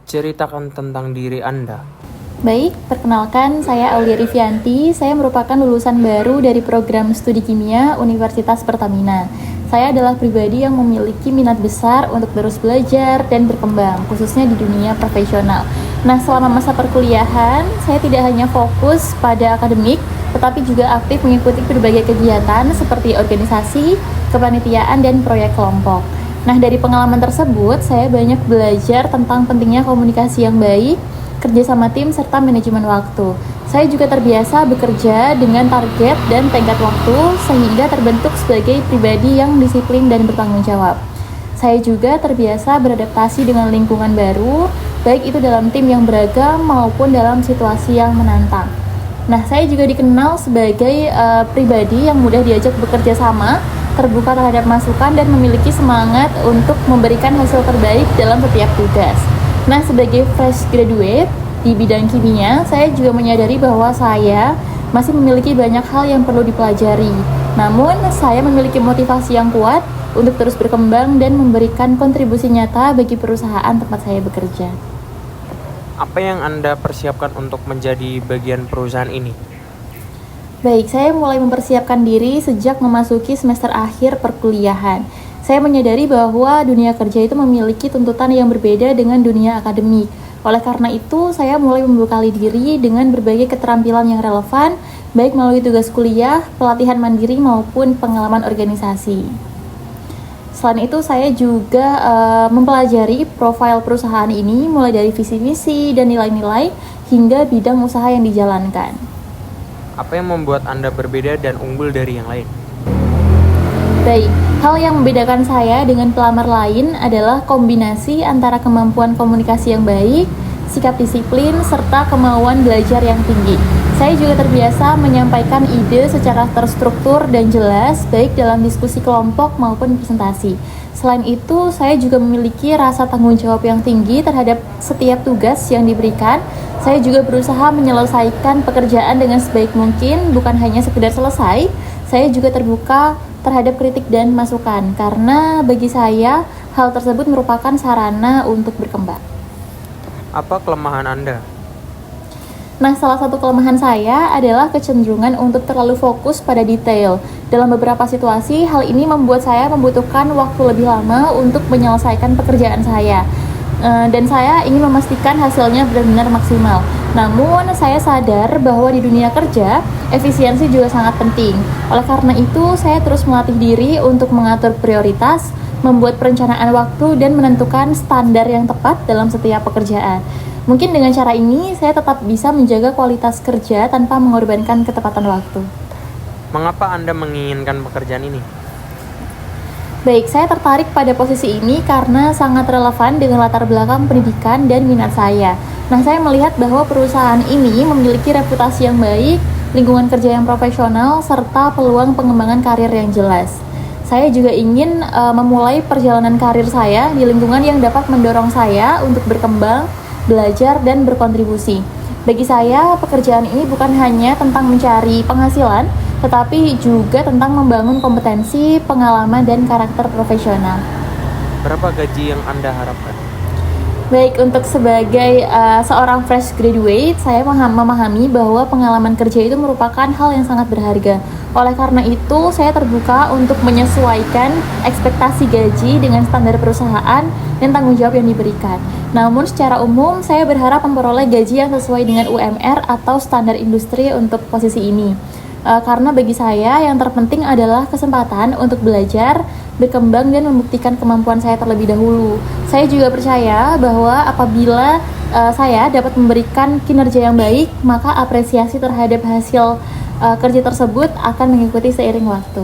Ceritakan tentang diri Anda. Baik, perkenalkan saya Aulia Rivianti. Saya merupakan lulusan baru dari program studi kimia Universitas Pertamina. Saya adalah pribadi yang memiliki minat besar untuk terus belajar dan berkembang, khususnya di dunia profesional. Nah, selama masa perkuliahan, saya tidak hanya fokus pada akademik, tetapi juga aktif mengikuti berbagai kegiatan seperti organisasi, kepanitiaan, dan proyek kelompok. Nah, dari pengalaman tersebut, saya banyak belajar tentang pentingnya komunikasi yang baik, kerja sama tim, serta manajemen waktu. Saya juga terbiasa bekerja dengan target dan tenggat waktu, sehingga terbentuk sebagai pribadi yang disiplin dan bertanggung jawab. Saya juga terbiasa beradaptasi dengan lingkungan baru, baik itu dalam tim yang beragam maupun dalam situasi yang menantang. Nah, saya juga dikenal sebagai pribadi yang mudah diajak bekerja sama, terbuka terhadap masukan, dan memiliki semangat untuk memberikan hasil terbaik dalam setiap tugas. Nah, sebagai fresh graduate di bidang kimia, saya juga menyadari bahwa saya masih memiliki banyak hal yang perlu dipelajari. Namun, saya memiliki motivasi yang kuat untuk terus berkembang dan memberikan kontribusi nyata bagi perusahaan tempat saya bekerja. Apa yang Anda persiapkan untuk menjadi bagian perusahaan ini? Baik, saya mulai mempersiapkan diri sejak memasuki semester akhir perkuliahan. Saya menyadari bahwa dunia kerja itu memiliki tuntutan yang berbeda dengan dunia akademik. Oleh karena itu, saya mulai membekali diri dengan berbagai keterampilan yang relevan, baik melalui tugas kuliah, pelatihan mandiri, maupun pengalaman organisasi. Selain itu, saya juga mempelajari profil perusahaan ini, mulai dari visi misi dan nilai-nilai, hingga bidang usaha yang dijalankan. Apa yang membuat Anda berbeda dan unggul dari yang lain? Baik, hal yang membedakan saya dengan pelamar lain adalah kombinasi antara kemampuan komunikasi yang baik, sikap disiplin, serta kemauan belajar yang tinggi. Saya juga terbiasa menyampaikan ide secara terstruktur dan jelas, baik dalam diskusi kelompok maupun presentasi. Selain itu, saya juga memiliki rasa tanggung jawab yang tinggi terhadap setiap tugas yang diberikan. Saya juga berusaha menyelesaikan pekerjaan dengan sebaik mungkin, bukan hanya sekedar selesai. Saya juga terbuka terhadap kritik dan masukan, karena bagi saya hal tersebut merupakan sarana untuk berkembang. Apa kelemahan Anda? Nah, salah satu kelemahan saya adalah kecenderungan untuk terlalu fokus pada detail. Dalam beberapa situasi, hal ini membuat saya membutuhkan waktu lebih lama untuk menyelesaikan pekerjaan saya. Dan saya ingin memastikan hasilnya benar-benar maksimal. Namun, saya sadar bahwa di dunia kerja, efisiensi juga sangat penting. Oleh karena itu, saya terus melatih diri untuk mengatur prioritas, membuat perencanaan waktu, dan menentukan standar yang tepat dalam setiap pekerjaan. Mungkin dengan cara ini, saya tetap bisa menjaga kualitas kerja tanpa mengorbankan ketepatan waktu. Mengapa Anda menginginkan pekerjaan ini? Baik, saya tertarik pada posisi ini karena sangat relevan dengan latar belakang pendidikan dan minat saya. Nah, saya melihat bahwa perusahaan ini memiliki reputasi yang baik, lingkungan kerja yang profesional, serta peluang pengembangan karir yang jelas. Saya juga ingin memulai perjalanan karir saya di lingkungan yang dapat mendorong saya untuk berkembang, belajar, dan berkontribusi. Bagi saya, pekerjaan ini bukan hanya tentang mencari penghasilan, tetapi juga tentang membangun kompetensi, pengalaman, dan karakter profesional. Berapa gaji yang Anda harapkan? Baik, untuk sebagai seorang fresh graduate, saya memahami bahwa pengalaman kerja itu merupakan hal yang sangat berharga. Oleh karena itu, saya terbuka untuk menyesuaikan ekspektasi gaji dengan standar perusahaan dan tanggung jawab yang diberikan. Namun, secara umum, saya berharap memperoleh gaji yang sesuai dengan UMR atau standar industri untuk posisi ini. Karena bagi saya, yang terpenting adalah kesempatan untuk belajar, berkembang, dan membuktikan kemampuan saya terlebih dahulu. Saya juga percaya bahwa apabila saya dapat memberikan kinerja yang baik, maka apresiasi terhadap hasil kerja tersebut akan mengikuti seiring waktu.